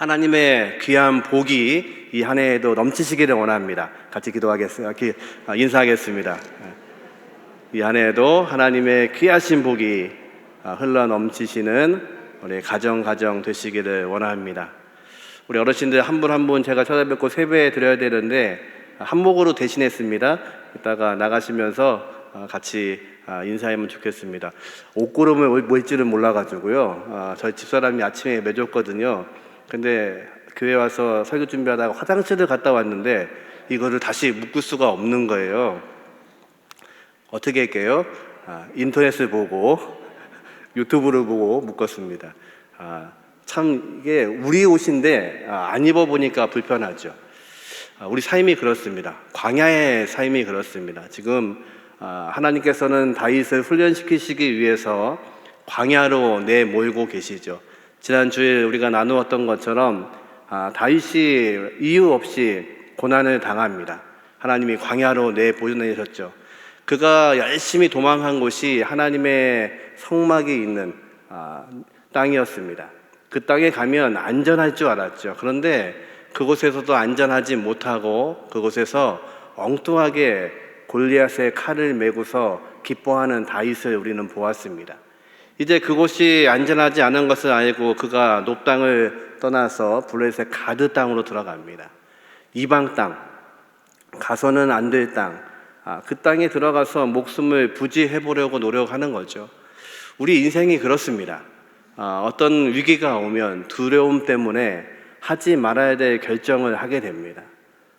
하나님의 귀한 복이 이 한 해에도 넘치시기를 원합니다. 같이 인사하겠습니다. 이 한 해에도 하나님의 귀하신 복이 흘러 넘치시는 우리 가정 되시기를 원합니다. 우리 어르신들 한 분 한 분 제가 찾아뵙고 세배 드려야 되는데 한목으로 대신했습니다. 이따가 나가시면서 같이 인사하면 좋겠습니다. 옷고름을 뭐 입지를 몰라가지고요. 저희 집사람이 아침에 매줬거든요. 근데 교회 와서 설교 준비하다가 화장실을 갔다 왔는데 이거를 다시 묶을 수가 없는 거예요. 어떻게 할게요? 인터넷을 보고 유튜브를 보고 묶었습니다. 참 이게 우리 옷인데 안 입어보니까 불편하죠. 우리 삶이 그렇습니다. 광야의 삶이 그렇습니다. 지금 하나님께서는 다윗을 훈련시키시기 위해서 광야로 내몰고 계시죠. 지난 주일 우리가 나누었던 것처럼 다윗이 이유 없이 고난을 당합니다. 하나님이 광야로 내보내셨죠. 그가 열심히 도망한 곳이 하나님의 성막이 있는 땅이었습니다. 그 땅에 가면 안전할 줄 알았죠. 그런데 그곳에서도 안전하지 못하고 그곳에서 엉뚱하게 골리앗의 칼을 메고서 기뻐하는 다윗을 우리는 보았습니다. 이제 그곳이 안전하지 않은 것을 알고 그가 높땅을 떠나서 블레셋 가드 땅으로 들어갑니다. 이방 땅, 가서는 안 될 땅, 그 땅에 들어가서 목숨을 부지해보려고 노력하는 거죠. 우리 인생이 그렇습니다. 어떤 위기가 오면 두려움 때문에 하지 말아야 될 결정을 하게 됩니다.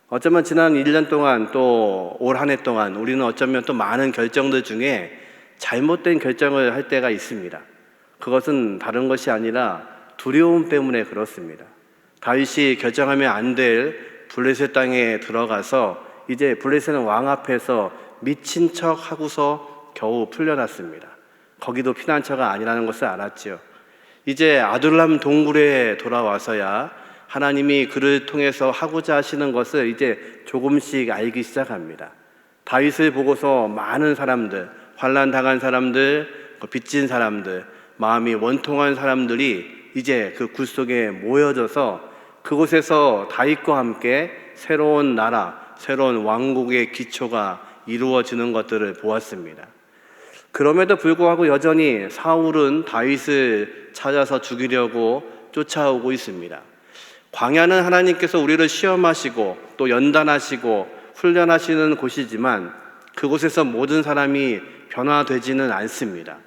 어쩌면 지난 1년 동안 또 올 한 해 동안 우리는 어쩌면 또 많은 결정들 중에 잘못된 결정을 할 때가 있습니다. 그것은 다른 것이 아니라 두려움 때문에 그렇습니다. 다윗이 결정하면 안 될 블레셋 땅에 들어가서 이제 블레셋 왕 앞에서 미친 척 하고서 겨우 풀려났습니다. 거기도 피난처가 아니라는 것을 알았지요. 이제 아둘람 동굴에 돌아와서야 하나님이 그를 통해서 하고자 하시는 것을 이제 조금씩 알기 시작합니다. 다윗을 보고서 많은 사람들, 환난 당한 사람들, 빚진 사람들, 마음이 원통한 사람들이 이제 그 굴 속에 모여져서 그곳에서 다윗과 함께 새로운 나라, 새로운 왕국의 기초가 이루어지는 것들을 보았습니다. 그럼에도 불구하고 여전히 사울은 다윗을 찾아서 죽이려고 쫓아오고 있습니다. 광야는 하나님께서 우리를 시험하시고 또 연단하시고 훈련하시는 곳이지만 그곳에서 모든 사람이 변화되지는 않습니다.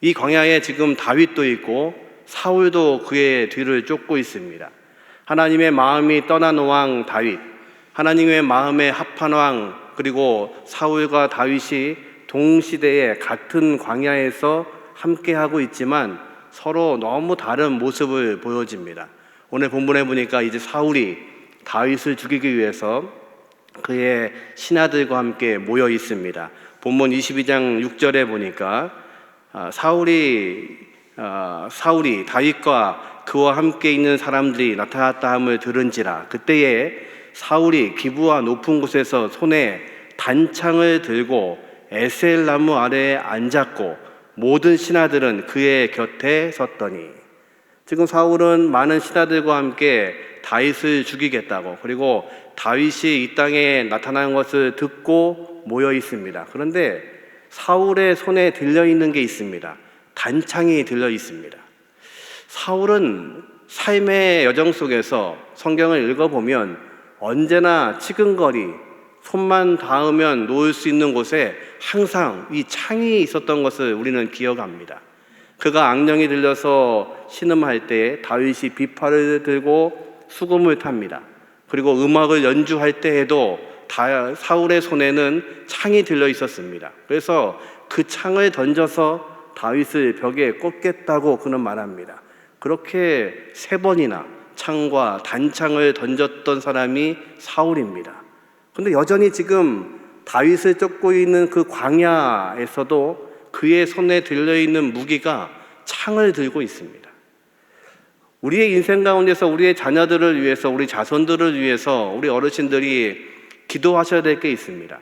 이 광야에 지금 다윗도 있고 사울도 그의 뒤를 쫓고 있습니다. 하나님의 마음이 떠난 왕 다윗, 하나님의 마음에 합한 왕, 그리고 사울과 다윗이 동시대에 같은 광야에서 함께하고 있지만 서로 너무 다른 모습을 보여집니다. 오늘 본문에 보니까 이제 사울이 다윗을 죽이기 위해서 그의 신하들과 함께 모여 있습니다. 본문 22장 6절에 보니까 사울이 다윗과 그와 함께 있는 사람들이 나타났다 함을 들은지라 그때에 사울이 기브와 높은 곳에서 손에 단창을 들고 에셀 나무 아래에 앉았고 모든 신하들은 그의 곁에 섰더니, 지금 사울은 많은 신하들과 함께 다윗을 죽이겠다고, 그리고 다윗이 이 땅에 나타난 것을 듣고 모여 있습니다. 그런데 사울의 손에 들려있는 게 있습니다. 단창이 들려 있습니다. 사울은 삶의 여정 속에서 성경을 읽어보면 언제나 치근거리, 손만 닿으면 놓을 수 있는 곳에 항상 이 창이 있었던 것을 우리는 기억합니다. 그가 악령이 들려서 신음할 때 다윗이 비파를 들고 수금을 탑니다. 그리고 음악을 연주할 때에도 사울의 손에는 창이 들려 있었습니다. 그래서 그 창을 던져서 다윗을 벽에 꽂겠다고 그는 말합니다. 그렇게 3번이나 창과 단창을 던졌던 사람이 사울입니다. 그런데 여전히 지금 다윗을 쫓고 있는 그 광야에서도 그의 손에 들려있는 무기가 창을 들고 있습니다. 우리의 인생 가운데서 우리의 자녀들을 위해서, 우리 자손들을 위해서 우리 어르신들이 기도하셔야 될 게 있습니다.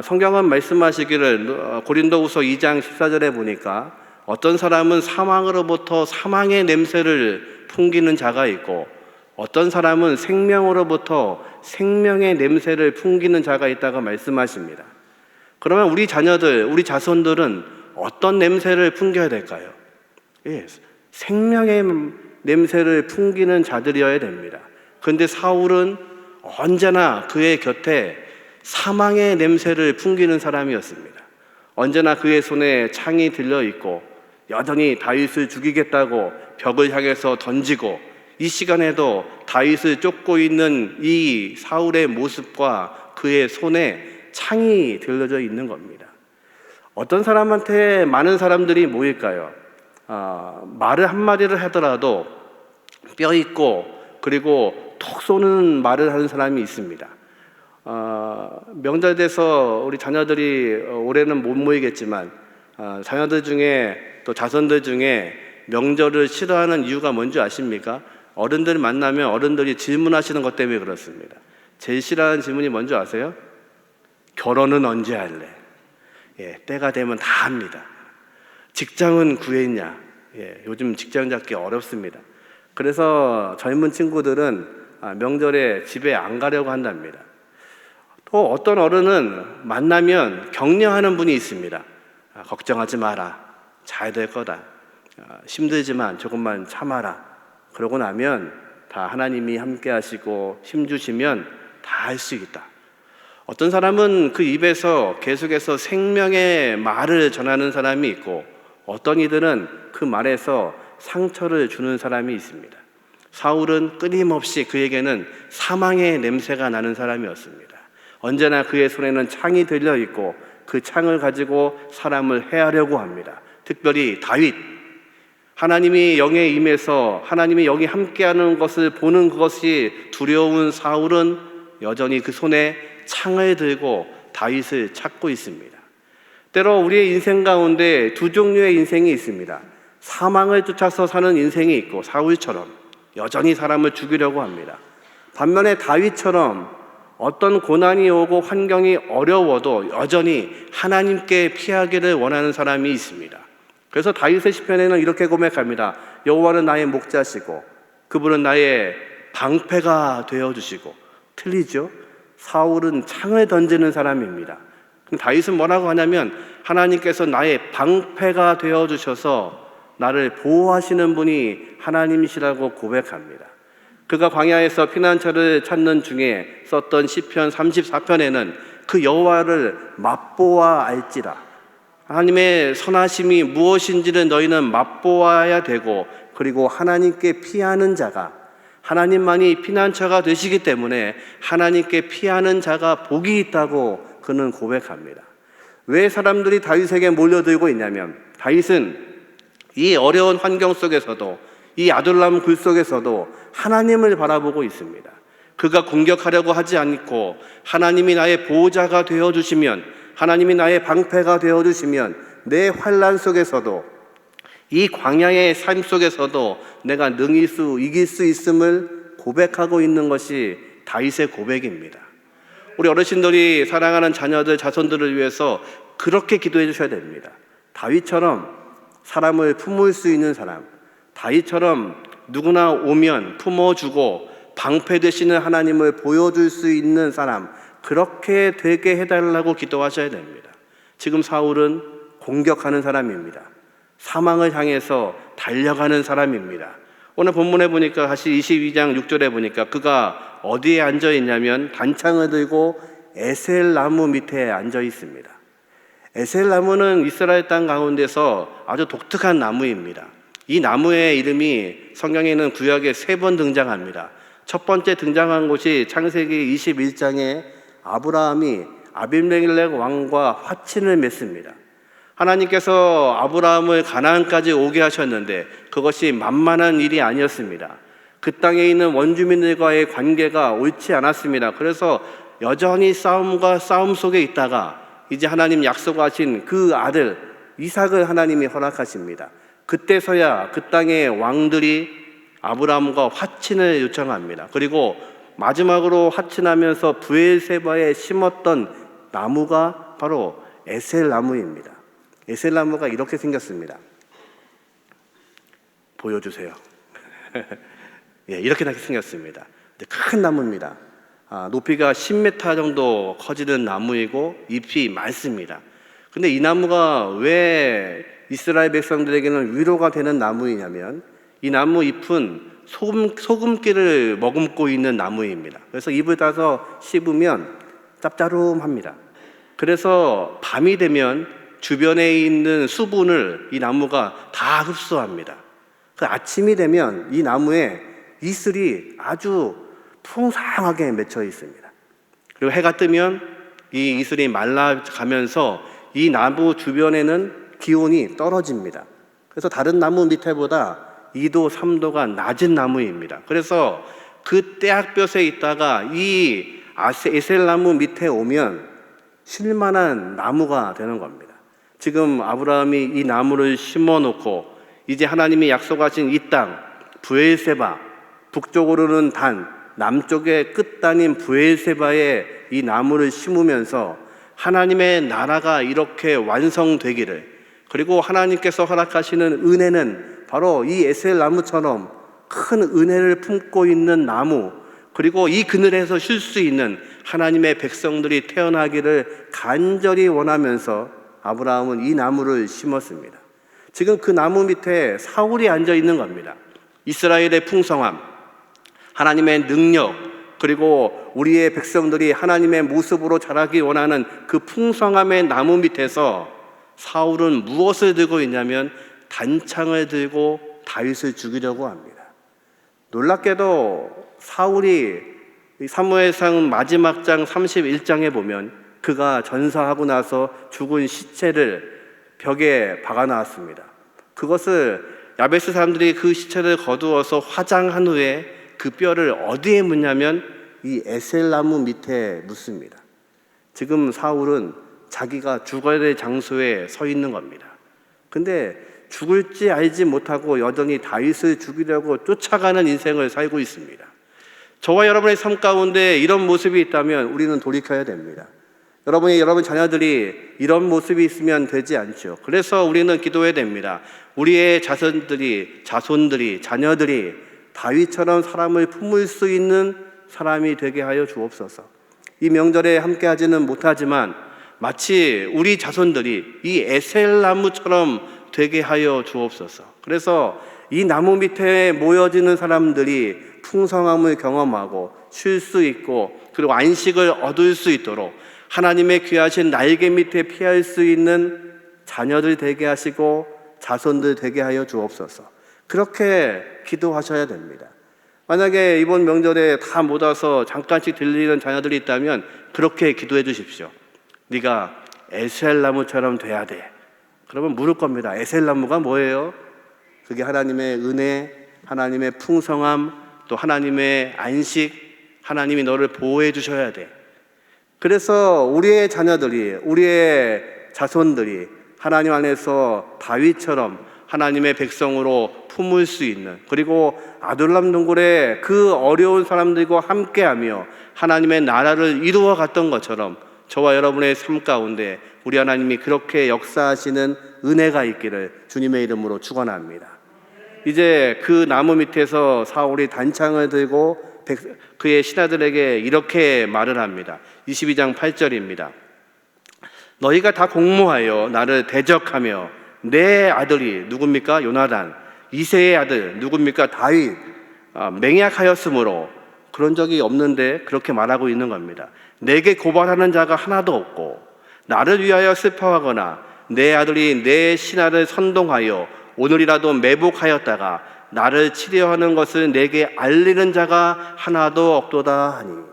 성경은 말씀하시기를 고린도후서 2장 14절에 보니까 어떤 사람은 사망으로부터 사망의 냄새를 풍기는 자가 있고 어떤 사람은 생명으로부터 생명의 냄새를 풍기는 자가 있다고 말씀하십니다. 그러면 우리 자녀들, 우리 자손들은 어떤 냄새를 풍겨야 될까요? 예, 생명의 냄새를 풍기는 자들이어야 됩니다. 그런데 사울은 언제나 그의 곁에 사망의 냄새를 풍기는 사람이었습니다. 언제나 그의 손에 창이 들려 있고 여전히 다윗을 죽이겠다고 벽을 향해서 던지고 이 시간에도 다윗을 쫓고 있는 이 사울의 모습과 그의 손에 창이 들려져 있는 겁니다. 어떤 사람한테 많은 사람들이 모일까요? 말을 한마디를 하더라도 뼈 있고 그리고 톡 쏘는 말을 하는 사람이 있습니다. 명절 돼서 우리 자녀들이 올해는 못 모이겠지만 자녀들 중에 또 자손들 중에 명절을 싫어하는 이유가 뭔지 아십니까? 어른들 만나면 어른들이 질문하시는 것 때문에 그렇습니다. 제일 싫어하는 질문이 뭔지 아세요? 결혼은 언제 할래? 예, 때가 되면 다 합니다. 직장은 구했냐? 예, 요즘 직장 잡기 어렵습니다. 그래서 젊은 친구들은 명절에 집에 안 가려고 한답니다. 또 어떤 어른은 만나면 격려하는 분이 있습니다. 걱정하지 마라. 잘 될 거다. 힘들지만 조금만 참아라. 그러고 나면 다 하나님이 함께 하시고 힘주시면 다 할 수 있다. 어떤 사람은 그 입에서 계속해서 생명의 말을 전하는 사람이 있고 어떤 이들은 그 말에서 상처를 주는 사람이 있습니다. 사울은 끊임없이 그에게는 사망의 냄새가 나는 사람이었습니다. 언제나 그의 손에는 창이 들려 있고 그 창을 가지고 사람을 해하려고 합니다. 특별히 다윗, 하나님이 영에 임해서 하나님이 영이 함께하는 것을 보는 것이 두려운 사울은 여전히 그 손에 창을 들고 다윗을 찾고 있습니다. 때로 우리의 인생 가운데 두 종류의 인생이 있습니다. 사망을 쫓아서 사는 인생이 있고 사울처럼 여전히 사람을 죽이려고 합니다. 반면에 다윗처럼 어떤 고난이 오고 환경이 어려워도 여전히 하나님께 피하기를 원하는 사람이 있습니다. 그래서 다윗의 시편에는 이렇게 고백합니다. 여호와는 나의 목자시고 그분은 나의 방패가 되어주시고. 틀리죠? 사울은 창을 던지는 사람입니다. 다윗은 뭐라고 하냐면 하나님께서 나의 방패가 되어주셔서 나를 보호하시는 분이 하나님이시라고 고백합니다. 그가 광야에서 피난처를 찾는 중에 썼던 시편 34편에는 그 여호와를 맛보아 알지라. 하나님의 선하심이 무엇인지를 너희는 맛보아야 되고 그리고 하나님께 피하는 자가 하나님만이 피난처가 되시기 때문에 하나님께 피하는 자가 복이 있다고 그는 고백합니다. 왜 사람들이 다윗에게 몰려들고 있냐면 다윗은 이 어려운 환경 속에서도 이 아둘람 굴 속에서도 하나님을 바라보고 있습니다. 그가 공격하려고 하지 않고 하나님이 나의 보호자가 되어주시면 하나님이 나의 방패가 되어주시면 내 환난 속에서도 이 광야의 삶 속에서도 내가 이길 수 있음을 고백하고 있는 것이 다윗의 고백입니다. 우리 어르신들이 사랑하는 자녀들, 자손들을 위해서 그렇게 기도해 주셔야 됩니다. 다윗처럼 사람을 품을 수 있는 사람, 다윗처럼 누구나 오면 품어주고 방패 되시는 하나님을 보여줄 수 있는 사람, 그렇게 되게 해달라고 기도하셔야 됩니다. 지금 사울은 공격하는 사람입니다. 사망을 향해서 달려가는 사람입니다. 오늘 본문에 보니까 다시 22장 6절에 보니까 그가 어디에 앉아 있냐면 단창을 들고 에셀 나무 밑에 앉아 있습니다. 에셀 나무는 이스라엘 땅 가운데서 아주 독특한 나무입니다. 이 나무의 이름이 성경에는 구약에 3번 등장합니다. 첫 번째 등장한 곳이 창세기 21장에 아브라함이 아비멜렉 왕과 화친을 맺습니다. 하나님께서 아브라함을 가나안까지 오게 하셨는데 그것이 만만한 일이 아니었습니다. 그 땅에 있는 원주민들과의 관계가 옳지 않았습니다. 그래서 여전히 싸움 속에 있다가 이제 하나님 약속하신 그 아들 이삭을 하나님이 허락하십니다. 그때서야 그 땅의 왕들이 아브라함과 화친을 요청합니다. 그리고 마지막으로 화친하면서 브엘세바에 심었던 나무가 바로 에셀 나무입니다. 에셀 나무가 이렇게 생겼습니다. 보여주세요. 예, 이렇게 생겼습니다. 큰 나무입니다. 높이가 10m 정도 커지는 나무이고 잎이 많습니다. 근데 이 나무가 왜 이스라엘 백성들에게는 위로가 되는 나무이냐면 이 나무 잎은 소금기를 머금고 있는 나무입니다. 그래서 잎을 따서 씹으면 짭짤합니다. 그래서 밤이 되면 주변에 있는 수분을 이 나무가 다 흡수합니다. 그 아침이 되면 이 나무에 이슬이 아주 풍성하게 맺혀 있습니다. 그리고 해가 뜨면 이 이슬이 말라가면서 이 나무 주변에는 기온이 떨어집니다. 그래서 다른 나무 밑에보다 2도, 3도가 낮은 나무입니다. 그래서 그 떼약볕에 있다가 이 에셀나무 밑에 오면 쉴만한 나무가 되는 겁니다. 지금 아브라함이 이 나무를 심어 놓고 이제 하나님이 약속하신 이 땅 브엘세바, 북쪽으로는 단, 남쪽의 끝단인 브엘세바에 이 나무를 심으면서 하나님의 나라가 이렇게 완성되기를, 그리고 하나님께서 허락하시는 은혜는 바로 이 에셀 나무처럼 큰 은혜를 품고 있는 나무, 그리고 이 그늘에서 쉴 수 있는 하나님의 백성들이 태어나기를 간절히 원하면서 아브라함은 이 나무를 심었습니다. 지금 그 나무 밑에 사울이 앉아 있는 겁니다. 이스라엘의 풍성함, 하나님의 능력, 그리고 우리의 백성들이 하나님의 모습으로 자라기 원하는 그 풍성함의 나무 밑에서 사울은 무엇을 들고 있냐면 단창을 들고 다윗을 죽이려고 합니다. 놀랍게도 사울이 사무엘상 마지막 장 31장에 보면 그가 전사하고 나서 죽은 시체를 벽에 박아놨습니다. 그것을 야베스 사람들이 그 시체를 거두어서 화장한 후에 그 뼈를 어디에 묻냐면 이 에셀나무 밑에 묻습니다. 지금 사울은 자기가 죽어야 될 장소에 서 있는 겁니다. 근데 죽을지 알지 못하고 여전히 다윗을 죽이려고 쫓아가는 인생을 살고 있습니다. 저와 여러분의 삶 가운데 이런 모습이 있다면 우리는 돌이켜야 됩니다. 여러분 자녀들이 이런 모습이 있으면 되지 않죠. 그래서 우리는 기도해야 됩니다. 우리의 자손들이, 자녀들이 다윗처럼 사람을 품을 수 있는 사람이 되게 하여 주옵소서. 이 명절에 함께 하지는 못하지만 마치 우리 자손들이 이 에셀나무처럼 되게 하여 주옵소서. 그래서 이 나무 밑에 모여지는 사람들이 풍성함을 경험하고 쉴 수 있고 그리고 안식을 얻을 수 있도록 하나님의 귀하신 날개 밑에 피할 수 있는 자녀들 되게 하시고 자손들 되게 하여 주옵소서. 그렇게 기도하셔야 됩니다. 만약에 이번 명절에 다 못 와서 잠깐씩 들리는 자녀들이 있다면 그렇게 기도해 주십시오. 네가 에셀나무처럼 돼야 돼. 그러면 물을 겁니다. 에셀나무가 뭐예요? 그게 하나님의 은혜, 하나님의 풍성함, 또 하나님의 안식, 하나님이 너를 보호해 주셔야 돼. 그래서 우리의 자녀들이, 우리의 자손들이 하나님 안에서 다윗처럼 하나님의 백성으로 품을 수 있는, 그리고 아둘람 동굴에 그 어려운 사람들과 함께하며 하나님의 나라를 이루어 갔던 것처럼 저와 여러분의 삶 가운데 우리 하나님이 그렇게 역사하시는 은혜가 있기를 주님의 이름으로 축원합니다. 이제 그 나무 밑에서 사울이 단창을 들고 그의 신하들에게 이렇게 말을 합니다. 22장 8절입니다. 너희가 다 공모하여 나를 대적하며 내 아들이 누굽니까? 요나단, 이새의 아들 누굽니까? 다윗 맹약하였으므로, 그런 적이 없는데 그렇게 말하고 있는 겁니다. 내게 고발하는 자가 하나도 없고 나를 위하여 슬퍼하거나 내 아들이 내 신하를 선동하여 오늘이라도 매복하였다가 나를 치려하는 것을 내게 알리는 자가 하나도 없도다 하니.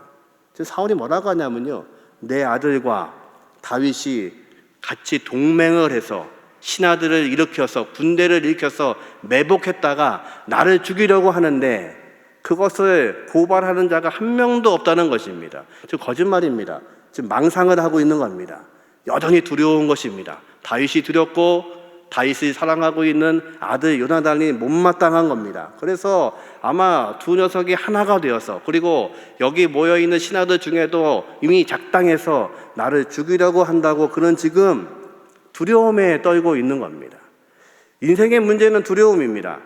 사울이 뭐라고 하냐면요, 내 아들과 다윗이 같이 동맹을 해서 신하들을 일으켜서 군대를 일으켜서 매복했다가 나를 죽이려고 하는데 그것을 고발하는 자가 한 명도 없다는 것입니다. 지금 거짓말입니다. 지금 망상을 하고 있는 겁니다. 여전히 두려운 것입니다. 다윗이 두렵고 다윗이 사랑하고 있는 아들 요나단이 못마땅한 겁니다. 그래서 아마 두 녀석이 하나가 되어서, 그리고 여기 모여있는 신하들 중에도 이미 작당해서 나를 죽이려고 한다고 그런 지금 두려움에 떨고 있는 겁니다. 인생의 문제는 두려움입니다.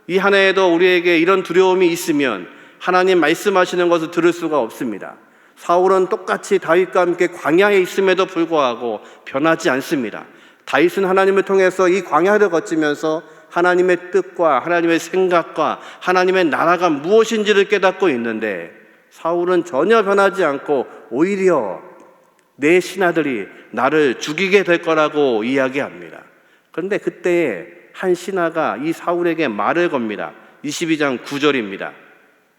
이 한 해에도 우리에게 이런 두려움이 있으면 하나님 말씀하시는 것을 들을 수가 없습니다. 사울은 똑같이 다윗과 함께 광야에 있음에도 불구하고 변하지 않습니다. 다윗은 하나님을 통해서 이 광야를 거치면서 하나님의 뜻과 하나님의 생각과 하나님의 나라가 무엇인지를 깨닫고 있는데, 사울은 전혀 변하지 않고 오히려 내 신하들이 나를 죽이게 될 거라고 이야기합니다. 그런데 그때에 한 신하가 이 사울에게 말을 겁니다. 22장 9절입니다.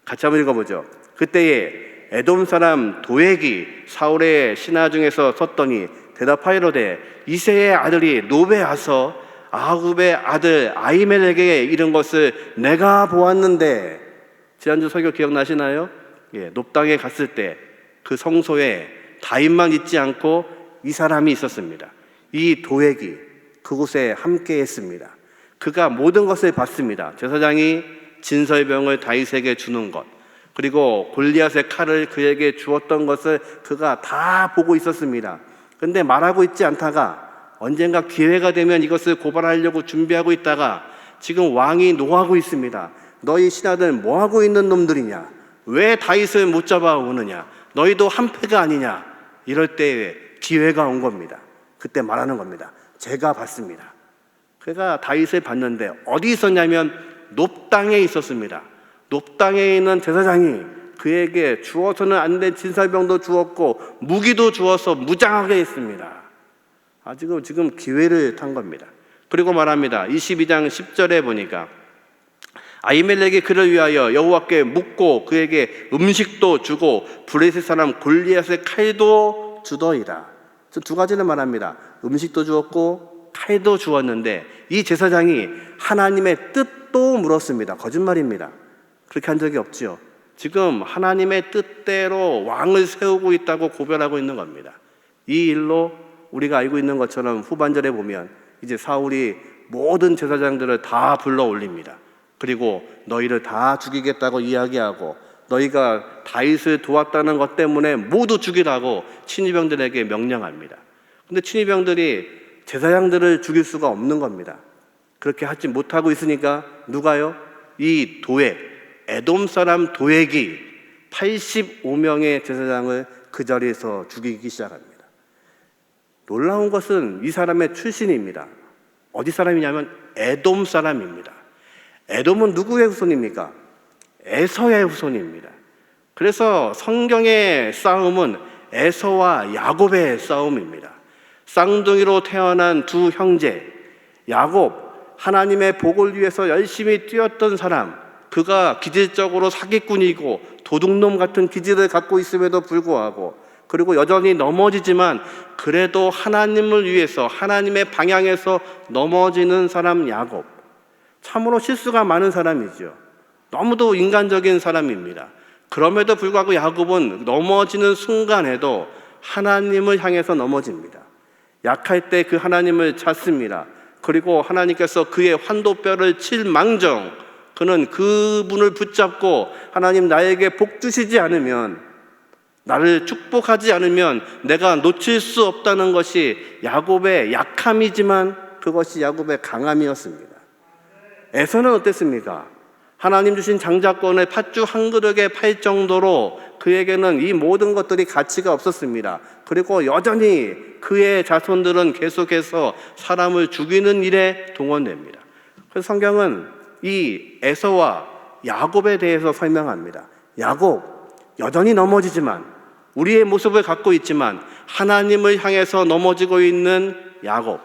같이 한번 읽어보죠. 그때에 에돔 사람 도액이 사울의 신하 중에서 섰더니 대답하이로되 이새의 아들이 노베 와서 아합의 아들 아히멜렉에게 이른 것을 내가 보았는데, 지난주 설교 기억나시나요? 놉당에 갔을 때 그 성소에 다윗만 있지 않고 이 사람이 있었습니다. 이 도액이 그곳에 함께 했습니다. 그가 모든 것을 봤습니다. 제사장이 진설병을 다윗에게 주는 것, 그리고 골리앗의 칼을 그에게 주었던 것을 그가 다 보고 있었습니다. 그런데 말하고 있지 않다가 언젠가 기회가 되면 이것을 고발하려고 준비하고 있다가 지금 왕이 노하고 있습니다. 너희 신하들 뭐하고 있는 놈들이냐? 왜 다윗을 못 잡아오느냐? 너희도 한패가 아니냐? 이럴 때에 기회가 온 겁니다. 그때 말하는 겁니다. 제가 봤습니다. 그가 다윗을 봤는데 어디 있었냐면 놉당에 있었습니다. 놉당에 있는 제사장이 그에게 주어서는 안 된 진설병도 주었고 무기도 주어서 무장하게 했습니다. 지금 기회를 탄 겁니다. 그리고 말합니다. 22장 10절에 보니까 아히멜렉이 그를 위하여 여호와께 묻고 그에게 음식도 주고 블레셋 사람 골리앗의 칼도 주더이다. 두 가지를 말합니다. 음식도 주었고 칼도 주었는데 이 제사장이 하나님의 뜻도 물었습니다. 거짓말입니다. 그렇게 한 적이 없지요. 지금 하나님의 뜻대로 왕을 세우고 있다고 고별하고 있는 겁니다. 이 일로 우리가 알고 있는 것처럼 후반절에 보면 이제 사울이 모든 제사장들을 다 불러 올립니다. 그리고 너희를 다 죽이겠다고 이야기하고 너희가 다윗을 도왔다는 것 때문에 모두 죽이라고 친위병들에게 명령합니다. 근데 친위병들이 제사장들을 죽일 수가 없는 겁니다. 그렇게 하지 못하고 있으니까 누가요? 이 도액, 에돔 사람 도액이 85명의 제사장을 그 자리에서 죽이기 시작합니다. 놀라운 것은 이 사람의 출신입니다. 어디 사람이냐면 에돔 사람입니다. 에돔은 누구의 후손입니까? 에서의 후손입니다. 그래서 성경의 싸움은 에서와 야곱의 싸움입니다. 쌍둥이로 태어난 두 형제, 야곱, 하나님의 복을 위해서 열심히 뛰었던 사람, 그가 기질적으로 사기꾼이고 도둑놈 같은 기질을 갖고 있음에도 불구하고, 그리고 여전히 넘어지지만 그래도 하나님을 위해서 하나님의 방향에서 넘어지는 사람 야곱, 참으로 실수가 많은 사람이죠. 너무도 인간적인 사람입니다. 그럼에도 불구하고 야곱은 넘어지는 순간에도 하나님을 향해서 넘어집니다. 약할 때 그 하나님을 찾습니다. 그리고 하나님께서 그의 환도뼈를 칠 망정 그는 그분을 붙잡고 하나님 나에게 복 주시지 않으면, 나를 축복하지 않으면 내가 놓칠 수 없다는 것이 야곱의 약함이지만 그것이 야곱의 강함이었습니다. 에서는 어땠습니까? 하나님 주신 장자권을 팥죽 한 그릇에 팔 정도로 그에게는 이 모든 것들이 가치가 없었습니다. 그리고 여전히 그의 자손들은 계속해서 사람을 죽이는 일에 동원됩니다. 그래서 성경은 이 에서와 야곱에 대해서 설명합니다. 야곱, 여전히 넘어지지만, 우리의 모습을 갖고 있지만 하나님을 향해서 넘어지고 있는 야곱.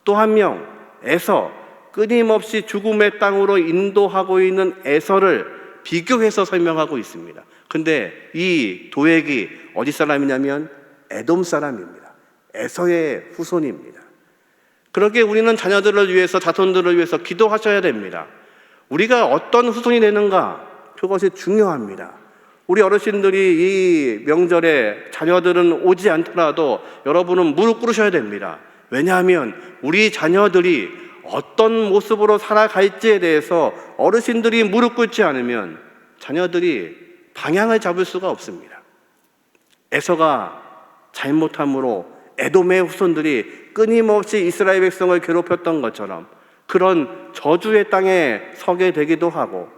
또 한 명, 에서, 끊임없이 죽음의 땅으로 인도하고 있는 에서를 비교해서 설명하고 있습니다. 근데 이 도액이 어디 사람이냐면 에돔 사람입니다. 에서의 후손입니다. 그러기에 우리는 자녀들을 위해서, 자손들을 위해서 기도하셔야 됩니다. 우리가 어떤 후손이 되는가, 그것이 중요합니다. 우리 어르신들이 이 명절에 자녀들은 오지 않더라도 여러분은 무릎 꿇으셔야 됩니다. 왜냐하면 우리 자녀들이 어떤 모습으로 살아갈지에 대해서 어르신들이 무릎 꿇지 않으면 자녀들이 방향을 잡을 수가 없습니다. 에서가 잘못함으로 에돔의 후손들이 끊임없이 이스라엘 백성을 괴롭혔던 것처럼 그런 저주의 땅에 서게 되기도 하고,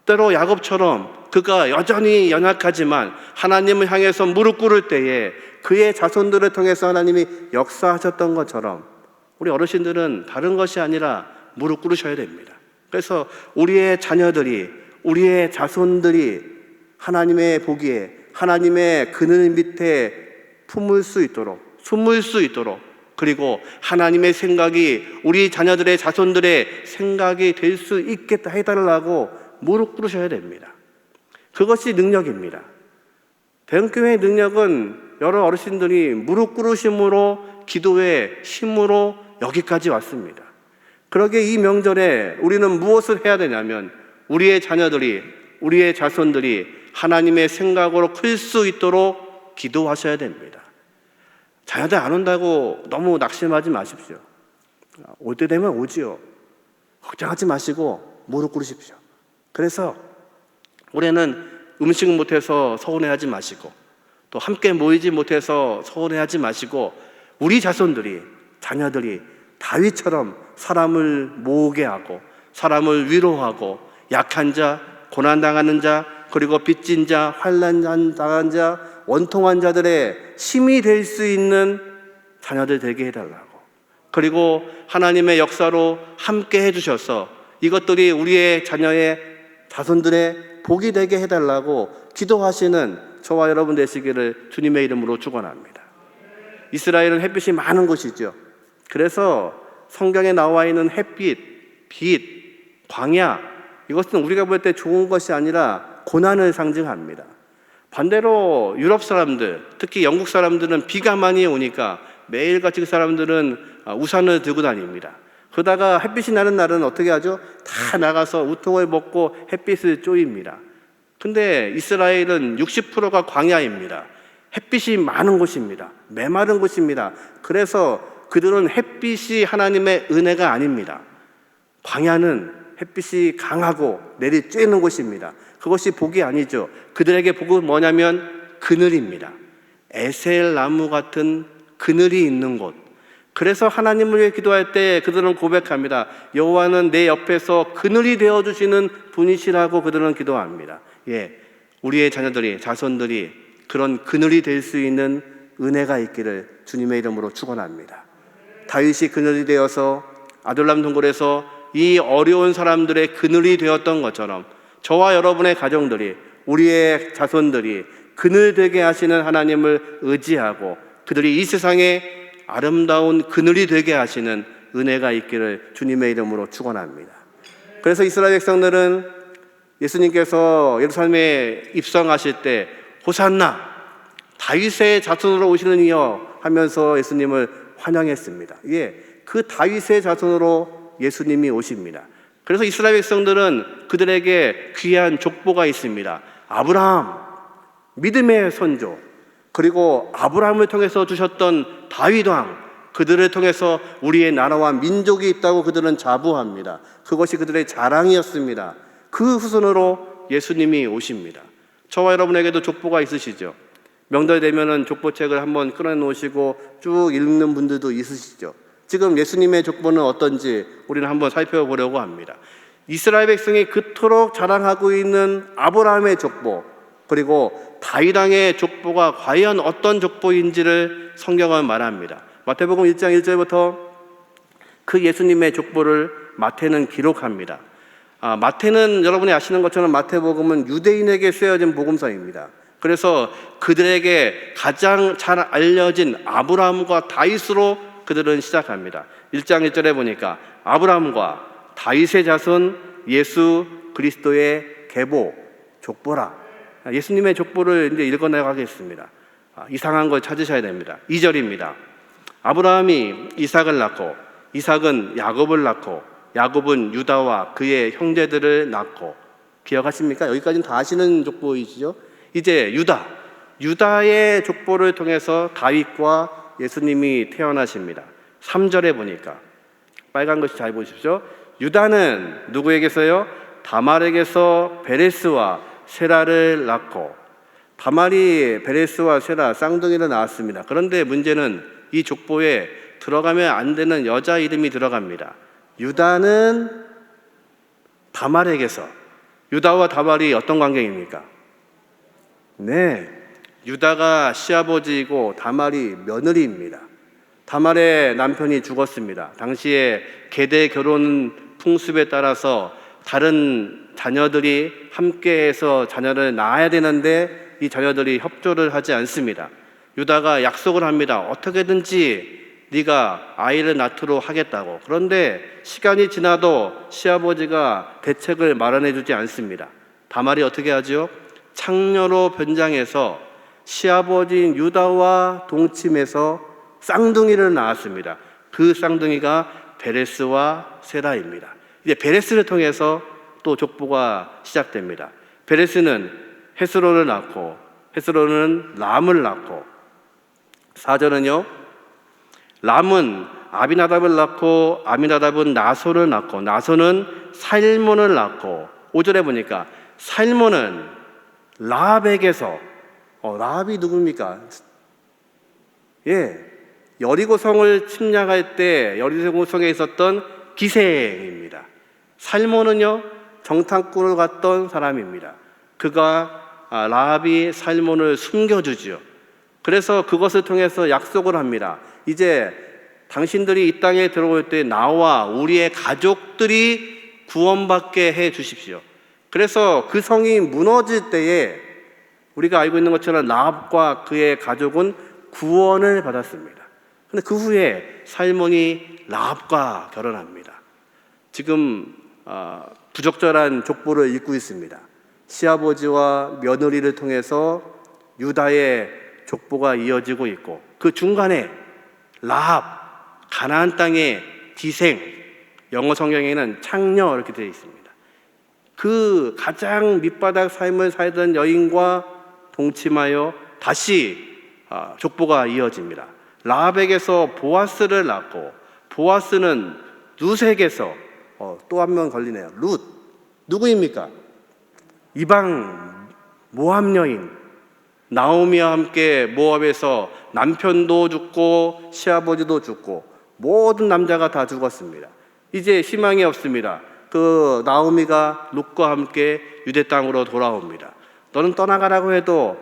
때로 야곱처럼 그가 여전히 연약하지만 하나님을 향해서 무릎 꿇을 때에 그의 자손들을 통해서 하나님이 역사하셨던 것처럼 우리 어르신들은 다른 것이 아니라 무릎 꿇으셔야 됩니다. 그래서 우리의 자녀들이, 우리의 자손들이 하나님의 보기에, 하나님의 그늘 밑에 품을 수 있도록, 숨을 수 있도록, 그리고 하나님의 생각이 우리 자녀들의, 자손들의 생각이 될 수 있게 해달라고 무릎 꿇으셔야 됩니다. 그것이 능력입니다. 대형교회의 능력은 여러 어르신들이 무릎 꿇으심으로, 기도의 힘으로 여기까지 왔습니다. 그러기에 이 명절에 우리는 무엇을 해야 되냐면, 우리의 자녀들이, 우리의 자손들이 하나님의 생각으로 클 수 있도록 기도하셔야 됩니다. 자녀들 안 온다고 너무 낙심하지 마십시오. 올 때 되면 오지요. 걱정하지 마시고 무릎 꿇으십시오. 그래서 올해는 음식 못해서 서운해하지 마시고, 또 함께 모이지 못해서 서운해하지 마시고, 우리 자손들이, 자녀들이 다윗처럼 사람을 모으게 하고, 사람을 위로하고, 약한 자, 고난당하는 자, 그리고 빚진 자, 환난 당한 자, 원통한 자들의 힘이 될 수 있는 자녀들 되게 해달라고, 그리고 하나님의 역사로 함께 해주셔서 이것들이 우리의 자녀의, 자손들의 복이 되게 해달라고 기도하시는 저와 여러분 되시기를 주님의 이름으로 축원합니다. 이스라엘은 햇빛이 많은 곳이죠. 그래서 성경에 나와 있는 햇빛, 빛, 광야, 이것은 우리가 볼 때 좋은 것이 아니라 고난을 상징합니다. 반대로 유럽 사람들, 특히 영국 사람들은 비가 많이 오니까 매일같이 그 사람들은 우산을 들고 다닙니다. 그러다가 햇빛이 나는 날은 어떻게 하죠? 다 나가서 우통을 벗고 햇빛을 쬐입니다. 근데 이스라엘은 60%가 광야입니다. 햇빛이 많은 곳입니다. 메마른 곳입니다. 그래서 그들은 햇빛이 하나님의 은혜가 아닙니다. 광야는 햇빛이 강하고 내리쬐는 곳입니다. 그것이 복이 아니죠. 그들에게 복은 뭐냐면 그늘입니다. 에셀 나무 같은 그늘이 있는 곳. 그래서 하나님을 위해 기도할 때 그들은 고백합니다. 여호와는 내 옆에서 그늘이 되어주시는 분이시라고 그들은 기도합니다. 우리의 자녀들이, 자손들이 그런 그늘이 될 수 있는 은혜가 있기를 주님의 이름으로 축원합니다. 다윗이 그늘이 되어서 아둘람 동굴에서 이 어려운 사람들의 그늘이 되었던 것처럼 저와 여러분의 가정들이, 우리의 자손들이 그늘 되게 하시는 하나님을 의지하고 그들이 이 세상에 아름다운 그늘이 되게 하시는 은혜가 있기를 주님의 이름으로 축원합니다. 그래서 이스라엘 백성들은 예수님께서 예루살렘에 입성하실 때 호산나, 다윗의 자손으로 오시는 이여 하면서 예수님을 환영했습니다. 그 다윗의 자손으로 예수님이 오십니다. 그래서 이스라엘 백성들은 그들에게 귀한 족보가 있습니다. 아브라함, 믿음의 선조, 그리고 아브라함을 통해서 주셨던 다윗 왕, 그들을 통해서 우리의 나라와 민족이 있다고 그들은 자부합니다. 그것이 그들의 자랑이었습니다. 그 후손으로 예수님이 오십니다. 저와 여러분에게도 족보가 있으시죠? 명절 되면은 족보책을 한번 끌어놓으시고 쭉 읽는 분들도 있으시죠? 지금 예수님의 족보는 어떤지 우리는 한번 살펴보려고 합니다. 이스라엘 백성이 그토록 자랑하고 있는 아브라함의 족보, 그리고 다윗 왕의 족보가 과연 어떤 족보인지를 성경은 말합니다. 마태복음 1장 1절부터 그 예수님의 족보를 마태는 기록합니다. 마태는 여러분이 아시는 것처럼 마태복음은 유대인에게 쓰여진 복음서입니다. 그래서 그들에게 가장 잘 알려진 아브라함과 다윗으로 그들은 시작합니다. 1장 1절에 보니까 아브라함과 다윗의 자손 예수 그리스도의 계보, 족보라. 예수님의 족보를 이제 읽어나가겠습니다. 이상한 걸 찾으셔야 됩니다. 2절입니다. 아브라함이 이삭을 낳고 이삭은 야곱을 낳고 야곱은 유다와 그의 형제들을 낳고. 기억하십니까? 여기까지는 다 아시는 족보이시죠? 이제 유다의 족보를 통해서 다윗과 예수님이 태어나십니다. 3절에 보니까 빨간 것이 잘 보십시오. 유다는 누구에게서요? 다말에게서 베레스와 세라를 낳고. 다말이 베레스와 세라 쌍둥이를 낳았습니다. 그런데 문제는 이 족보에 들어가면 안 되는 여자 이름이 들어갑니다. 유다는 다말에게서, 유다와 다말이 어떤 관계입니까? 네, 유다가 시아버지이고 다말이 며느리입니다. 다말의 남편이 죽었습니다. 당시에 계대 결혼 풍습에 따라서 다른 자녀들이 함께해서 자녀를 낳아야 되는데 이 자녀들이 협조를 하지 않습니다. 유다가 약속을 합니다. 어떻게든지 네가 아이를 낳도록 하겠다고. 그런데 시간이 지나도 시아버지가 대책을 마련해 주지 않습니다. 다말이 어떻게 하죠? 창녀로 변장해서 시아버지인 유다와 동침해서 쌍둥이를 낳았습니다. 그 쌍둥이가 베레스와 세라입니다. 이제 베레스를 통해서 또 족보가 시작됩니다. 베레스는 헤스론을 낳고 헤스론은 람을 낳고, 4절은요, 람은 아비나답을 낳고 아미나답은 나손을 낳고 나손은 살몬을 낳고, 5절에 보니까 살몬은 라합에게서, 라합이 누굽니까? 여리고성을 침략할 때 여리고성에 있었던 기생입니다. 살몬은요, 정탐꾼을 갔던 사람입니다. 그가 라합이 살몬을 숨겨주죠. 그래서 그것을 통해서 약속을 합니다. 이제 당신들이 이 땅에 들어올 때 나와 우리의 가족들이 구원받게 해 주십시오. 그래서 그 성이 무너질 때에 우리가 알고 있는 것처럼 라합과 그의 가족은 구원을 받았습니다. 그런데 그 후에 살몬이 라합과 결혼합니다. 지금 부적절한 족보를 읽고 있습니다. 시아버지와 며느리를 통해서 유다의 족보가 이어지고 있고, 그 중간에 라합, 가나안 땅의 기생, 영어 성경에는 창녀 이렇게 되어 있습니다. 그 가장 밑바닥 삶을 살던 여인과 동침하여 다시 족보가 이어집니다. 라합에게서 보아스를 낳고, 보아스는 룻에게서 또 한 명 걸리네요. 룻 누구입니까? 이방 모압 여인, 나오미와 함께 모압에서 남편도 죽고 시아버지도 죽고 모든 남자가 다 죽었습니다. 이제 희망이 없습니다. 그 나오미가 룻과 함께 유대 땅으로 돌아옵니다. 너는 떠나가라고 해도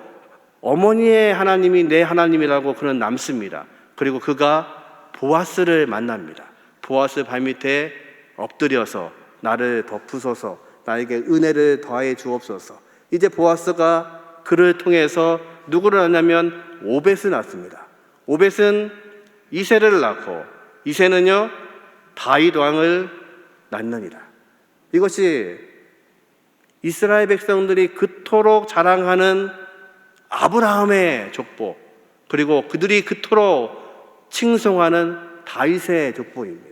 어머니의 하나님이 내 하나님이라고 그는 남습니다. 그리고 그가 보아스를 만납니다. 보아스 발밑에 엎드려서 나를 덮으소서, 나에게 은혜를 더하여 주옵소서. 이제 보아스가 그를 통해서 누구를 낳냐면 오벳을 낳습니다. 오벳은 이새를 낳고, 이새는요 다윗 왕을 낳느니라. 이것이 이스라엘 백성들이 그토록 자랑하는 아브라함의 족보, 그리고 그들이 그토록 칭송하는 다윗의 족보입니다.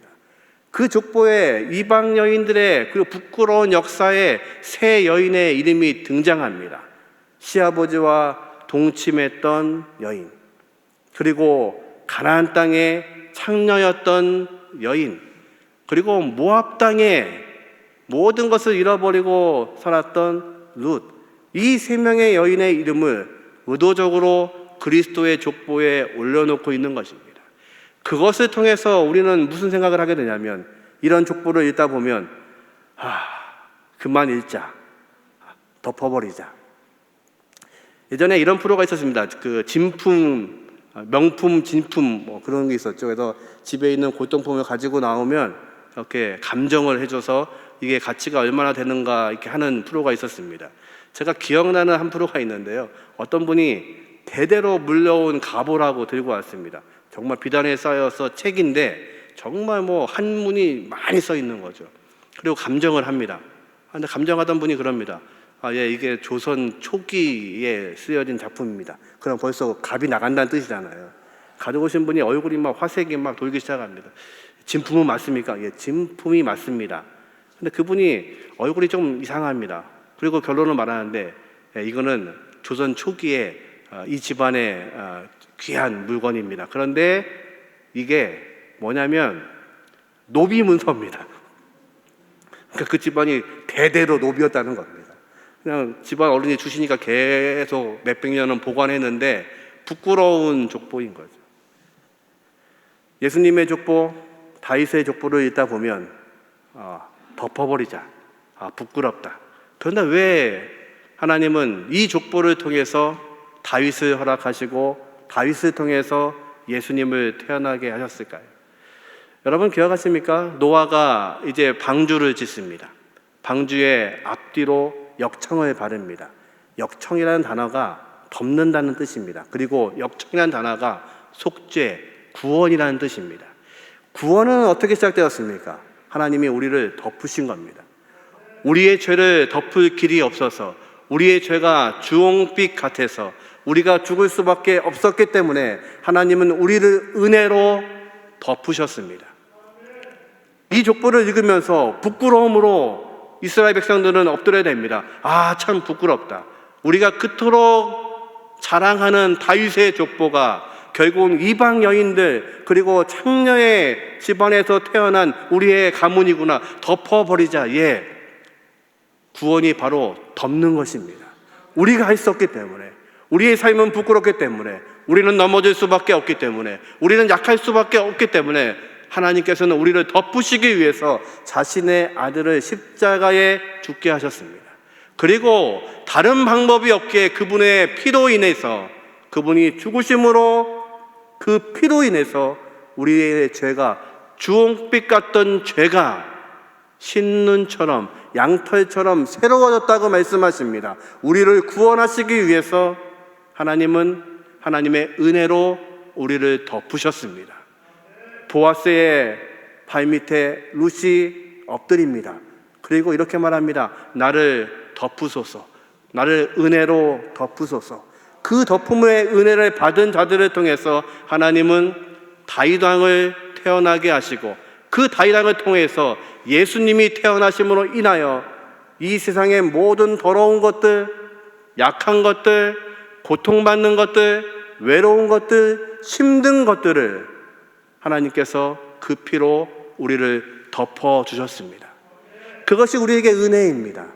그 족보에 이방 여인들의 그 부끄러운 역사에 새 여인의 이름이 등장합니다. 시아버지와 동침했던 여인, 그리고 가나안 땅의 창녀였던 여인, 그리고 모압 땅에 모든 것을 잃어버리고 살았던 룻, 이 세 명의 여인의 이름을 의도적으로 그리스도의 족보에 올려놓고 있는 것입니다. 그것을 통해서 우리는 무슨 생각을 하게 되냐면, 이런 족보를 읽다 보면 그만 읽자, 덮어버리자. 예전에 이런 프로가 있었습니다. 그 진품, 명품, 진품 뭐 그런 게 있었죠. 그래서 집에 있는 골동품을 가지고 나오면 이렇게 감정을 해줘서 이게 가치가 얼마나 되는가 이렇게 하는 프로가 있었습니다. 제가 기억나는 한 프로가 있는데요, 어떤 분이 대대로 물려온 가보라고 들고 왔습니다. 정말 비단에 쌓여서 책인데 정말 뭐 한문이 많이 써 있는 거죠. 그리고 감정을 합니다. 근데 감정하던 분이 그럽니다. 이게 조선 초기에 쓰여진 작품입니다. 그럼 벌써 갑이 나간다는 뜻이잖아요. 가져오신 분이 얼굴이 막 화색이 막 돌기 시작합니다. 진품은 맞습니까? 예, 진품이 맞습니다. 근데 그분이 얼굴이 좀 이상합니다. 그리고 결론을 말하는데, 이거는 조선 초기에 이 집안의 귀한 물건입니다. 그런데 이게 뭐냐면 노비 문서입니다. 그러니까 그 집안이 대대로 노비였다는 겁니다. 그냥 집안 어른이 주시니까 계속 몇백 년은 보관했는데 부끄러운 족보인 거죠. 예수님의 족보, 다윗의 족보를 읽다 보면 덮어버리자. 부끄럽다. 그런데 왜 하나님은 이 족보를 통해서 다윗을 허락하시고 다윗을 통해서 예수님을 태어나게 하셨을까요? 여러분 기억하십니까? 노아가 이제 방주를 짓습니다. 방주의 앞뒤로 역청을 바릅니다. 역청이라는 단어가 덮는다는 뜻입니다. 그리고 역청이라는 단어가 속죄, 구원이라는 뜻입니다. 구원은 어떻게 시작되었습니까? 하나님이 우리를 덮으신 겁니다. 우리의 죄를 덮을 길이 없어서, 우리의 죄가 주홍빛 같아서 우리가 죽을 수밖에 없었기 때문에 하나님은 우리를 은혜로 덮으셨습니다. 이 족보를 읽으면서 부끄러움으로 이스라엘 백성들은 엎드려야 됩니다. 참 부끄럽다. 우리가 그토록 자랑하는 다윗의 족보가 결국은 이방 여인들 그리고 창녀의 집안에서 태어난 우리의 가문이구나. 덮어버리자. 구원이 바로 덮는 것입니다. 우리가 했었기 때문에, 우리의 삶은 부끄럽기 때문에, 우리는 넘어질 수밖에 없기 때문에, 우리는 약할 수밖에 없기 때문에 하나님께서는 우리를 덮으시기 위해서 자신의 아들을 십자가에 죽게 하셨습니다. 그리고 다른 방법이 없기에 그분의 피로 인해서, 그분이 죽으심으로 그 피로 인해서 우리의 죄가, 주홍빛 같던 죄가 신눈처럼, 양털처럼 새로워졌다고 말씀하십니다. 우리를 구원하시기 위해서 하나님은 하나님의 은혜로 우리를 덮으셨습니다. 보아스의 발밑에 룻이 엎드립니다. 그리고 이렇게 말합니다. 나를 덮으소서. 나를 은혜로 덮으소서. 그 덮음의 은혜를 받은 자들을 통해서 하나님은 다윗 왕을 태어나게 하시고, 그 다윗 왕을 통해서 예수님이 태어나심으로 인하여 이 세상의 모든 더러운 것들, 약한 것들, 고통받는 것들, 외로운 것들, 힘든 것들을 하나님께서 그 피로 우리를 덮어주셨습니다. 그것이 우리에게 은혜입니다.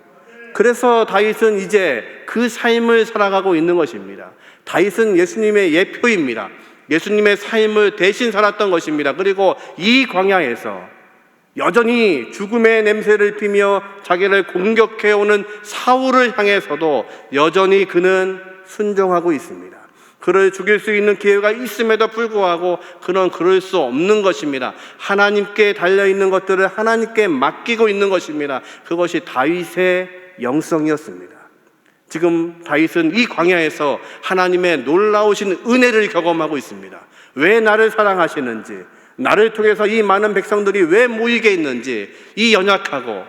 그래서 다윗은 이제 그 삶을 살아가고 있는 것입니다. 다윗은 예수님의 예표입니다. 예수님의 삶을 대신 살았던 것입니다. 그리고 이 광야에서 여전히 죽음의 냄새를 피며 자기를 공격해오는 사울을 향해서도 여전히 그는 순종하고 있습니다. 그를 죽일 수 있는 기회가 있음에도 불구하고 그는 그럴 수 없는 것입니다. 하나님께 달려있는 것들을 하나님께 맡기고 있는 것입니다. 그것이 다윗의 영성이었습니다. 지금 다윗은 이 광야에서 하나님의 놀라우신 은혜를 경험하고 있습니다. 왜 나를 사랑하시는지, 나를 통해서 이 많은 백성들이 왜 모이게 있는지, 이 연약하고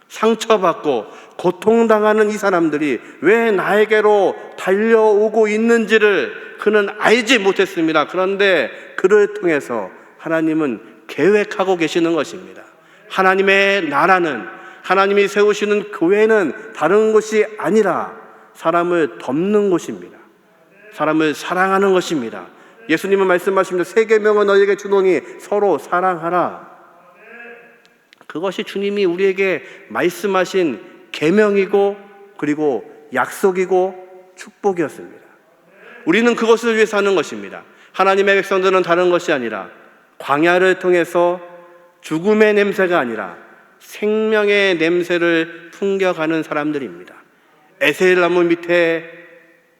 상처받고 고통당하는 이 사람들이 왜 나에게로 달려오고 있는지를 그는 알지 못했습니다. 그런데 그를 통해서 하나님은 계획하고 계시는 것입니다. 하나님의 나라는, 하나님이 세우시는 교회는 다른 것이 아니라 사람을 덮는 곳입니다. 사람을 사랑하는 것입니다. 예수님은 말씀하십니다. 세 계명을 너희에게 주노니 서로 사랑하라. 그것이 주님이 우리에게 말씀하신 계명이고 그리고 약속이고 축복이었습니다. 우리는 그것을 위해 사는 것입니다. 하나님의 백성들은 다른 것이 아니라 광야를 통해서 죽음의 냄새가 아니라 생명의 냄새를 풍겨가는 사람들입니다. 에셀 나무 밑에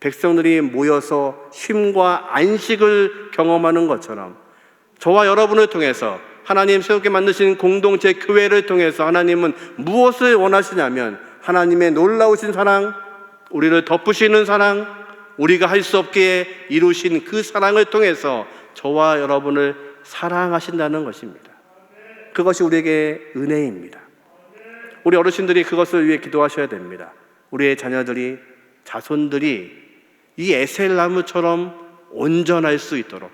백성들이 모여서 쉼과 안식을 경험하는 것처럼 저와 여러분을 통해서 하나님 새롭게 만드신 공동체 교회를 통해서 하나님은 무엇을 원하시냐면 하나님의 놀라우신 사랑, 우리를 덮으시는 사랑, 우리가 할 수 없게 이루신 그 사랑을 통해서 저와 여러분을 사랑하신다는 것입니다. 그것이 우리에게 은혜입니다. 우리 어르신들이 그것을 위해 기도하셔야 됩니다. 우리의 자녀들이, 자손들이 이 에셀나무처럼 온전할 수 있도록,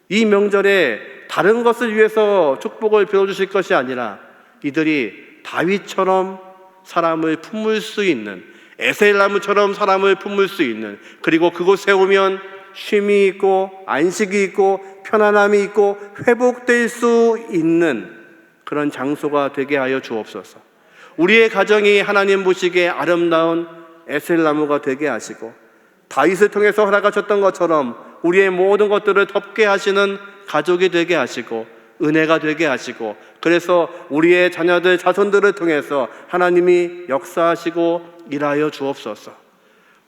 이 명절에 다른 것을 위해서 축복을 빌어주실 것이 아니라 이들이 다윗처럼 사람을 품을 수 있는, 에셀나무처럼 사람을 품을 수 있는, 그리고 그곳에 오면 쉼이 있고 안식이 있고 편안함이 있고 회복될 수 있는 그런 장소가 되게 하여 주옵소서. 우리의 가정이 하나님 보시기에 아름다운 에셀나무가 되게 하시고 다윗을 통해서 허락하셨던 것처럼 우리의 모든 것들을 덮게 하시는 가족이 되게 하시고 은혜가 되게 하시고, 그래서 우리의 자녀들 자손들을 통해서 하나님이 역사하시고 일하여 주옵소서.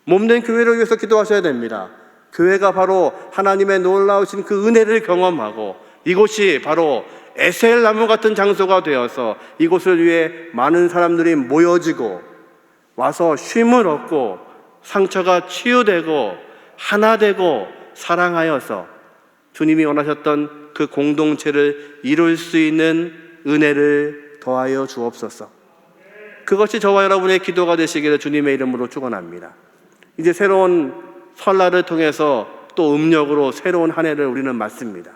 몸된 교회를 위해서 기도하셔야 됩니다. 교회가 바로 하나님의 놀라우신 그 은혜를 경험하고, 이곳이 바로 에셀 나무 같은 장소가 되어서 이곳을 위해 많은 사람들이 모여지고 와서 쉼을 얻고 상처가 치유되고 하나 되고 사랑하여서 주님이 원하셨던 그 공동체를 이룰 수 있는 은혜를 더하여 주옵소서. 그것이 저와 여러분의 기도가 되시기를 주님의 이름으로 축원합니다. 이제 새로운 설날을 통해서 또 음력으로 새로운 한 해를 우리는 맞습니다.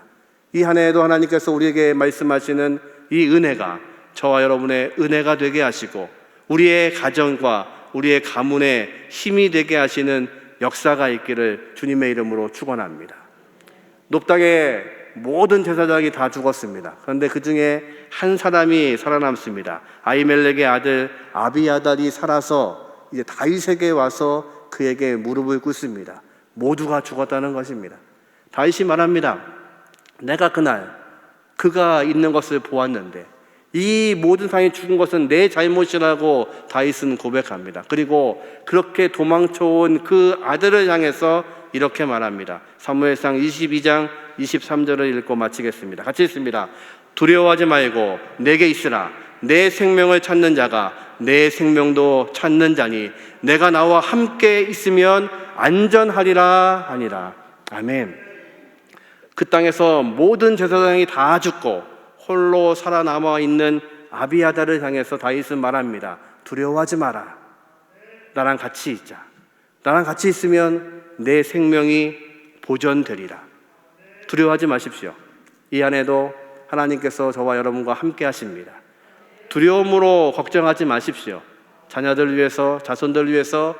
이 한 해에도 하나님께서 우리에게 말씀하시는 이 은혜가 저와 여러분의 은혜가 되게 하시고 우리의 가정과 우리의 가문에 힘이 되게 하시는 역사가 있기를 주님의 이름으로 축원합니다. 높당의 모든 제사장이 다 죽었습니다. 그런데 그 중에 한 사람이 살아남습니다. 아히멜렉의 아들 아비아달이 살아서 이제 다윗에게 와서 그에게 무릎을 꿇습니다. 모두가 죽었다는 것입니다. 다윗이 말합니다. 내가 그날 그가 있는 것을 보았는데 이 모든 사람이 죽은 것은 내 잘못이라고 다윗은 고백합니다. 그리고 그렇게 도망쳐온 그 아들을 향해서 이렇게 말합니다. 사무엘상 22장 23절을 읽고 마치겠습니다. 같이 읽습니다. 두려워하지 말고 내게 있으라. 내 생명을 찾는 자가 내 생명도 찾는 자니 내가 나와 함께 있으면 안전하리라 하니라. 아멘. 그 땅에서 모든 제사장이 다 죽고 홀로 살아남아 있는 아비아달을 향해서 다윗은 말합니다. 두려워하지 마라. 나랑 같이 있자. 나랑 같이 있으면 내 생명이 보존되리라. 두려워하지 마십시오. 이 안에도 하나님께서 저와 여러분과 함께 하십니다. 두려움으로 걱정하지 마십시오. 자녀들 위해서, 자손들 위해서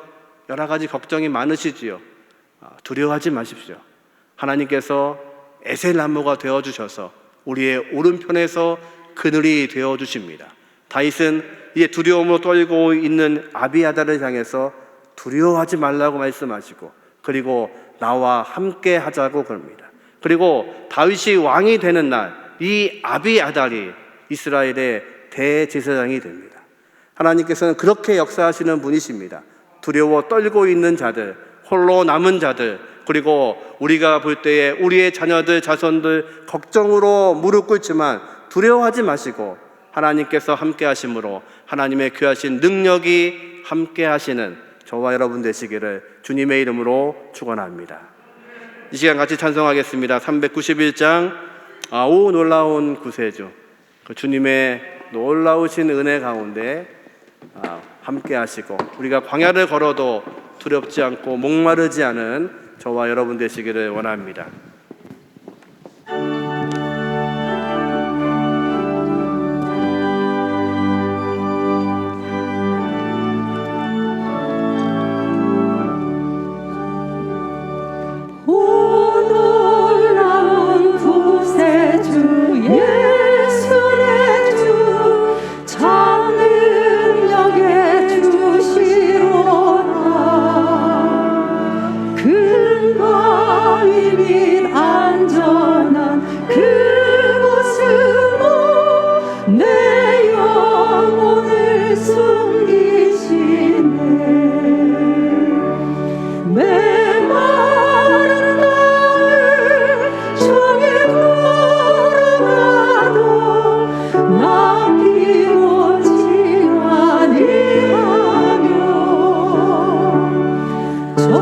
여러 가지 걱정이 많으시지요. 두려워하지 마십시오. 하나님께서 에셀 나무가 되어주셔서 우리의 오른편에서 그늘이 되어주십니다. 다윗은 이제 두려움으로 떨고 있는 아비아달을 향해서 두려워하지 말라고 말씀하시고 그리고 나와 함께 하자고 그럽니다. 그리고 다윗이 왕이 되는 날 이 아비아달이 이스라엘의 대제사장이 됩니다. 하나님께서는 그렇게 역사하시는 분이십니다. 두려워 떨고 있는 자들, 홀로 남은 자들, 그리고 우리가 볼 때에 우리의 자녀들, 자손들 걱정으로 무릎 꿇지만 두려워하지 마시고 하나님께서 함께 하심으로 하나님의 귀하신 능력이 함께 하시는 저와 여러분 되시기를 주님의 이름으로 축원합니다. 이 시간 같이 찬송하겠습니다. 391장 오 놀라운 구세주, 그 주님의 놀라우신 은혜 가운데 함께 하시고 우리가 광야를 걸어도 두렵지 않고 목마르지 않은 저와 여러분 되시기를 원합니다. 저 위험한 곳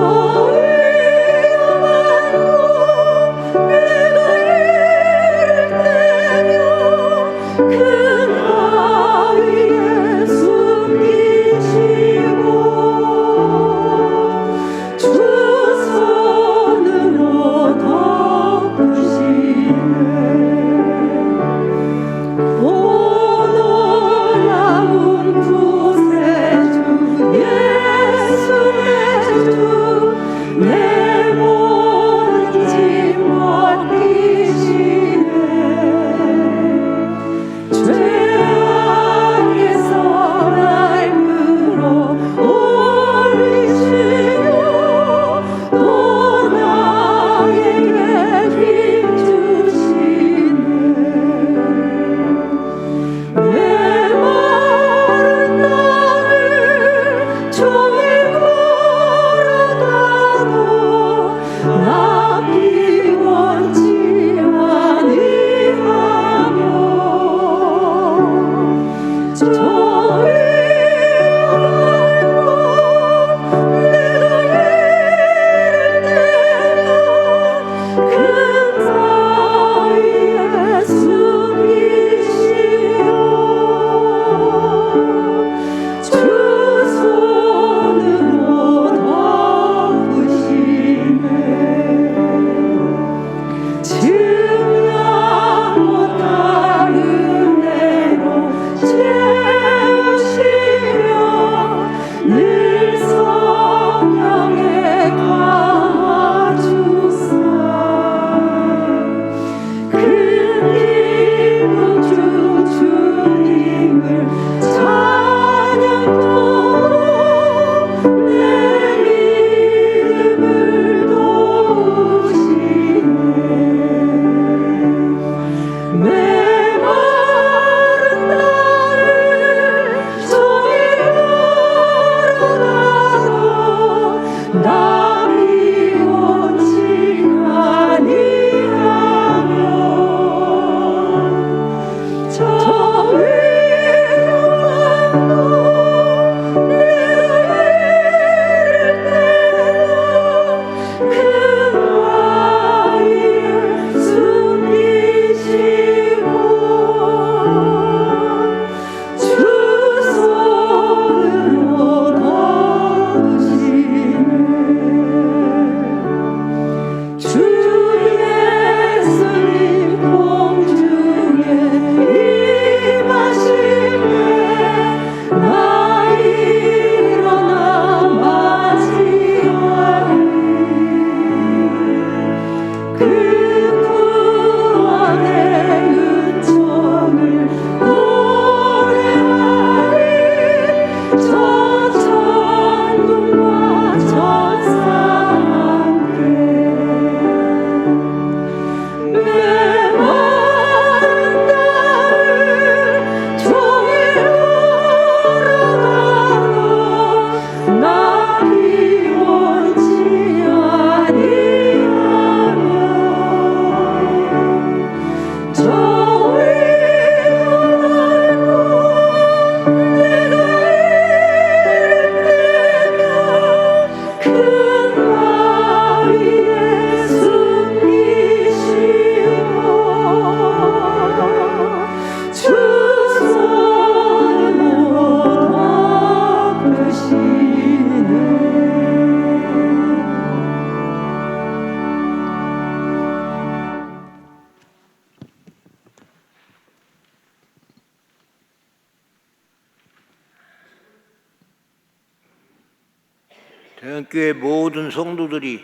대형교회 모든 성도들이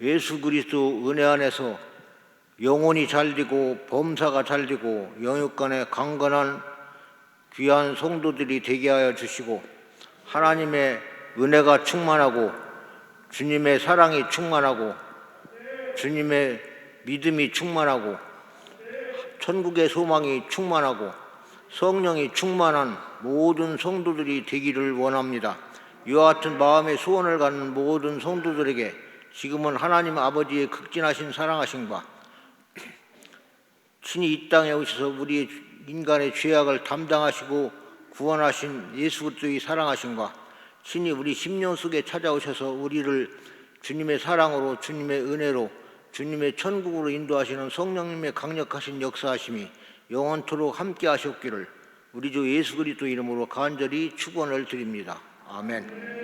예수 그리스도 은혜 안에서 영혼이 잘되고 범사가 잘되고 영육간에 강건한 귀한 성도들이 되게 하여 주시고, 하나님의 은혜가 충만하고 주님의 사랑이 충만하고 주님의 믿음이 충만하고 천국의 소망이 충만하고 성령이 충만한 모든 성도들이 되기를 원합니다. 이와 같은 마음의 소원을 갖는 모든 성도들에게 지금은 하나님 아버지의 극진하신 사랑하심과 친히 이 땅에 오셔서 우리 인간의 죄악을 담당하시고 구원하신 예수 그리스도의 사랑하심과 친히 우리 심령 속에 찾아오셔서 우리를 주님의 사랑으로, 주님의 은혜로, 주님의 천국으로 인도하시는 성령님의 강력하신 역사하심이 영원토록 함께 하셨기를 우리 주 예수 그리스도 이름으로 간절히 축원을 드립니다. 아멘.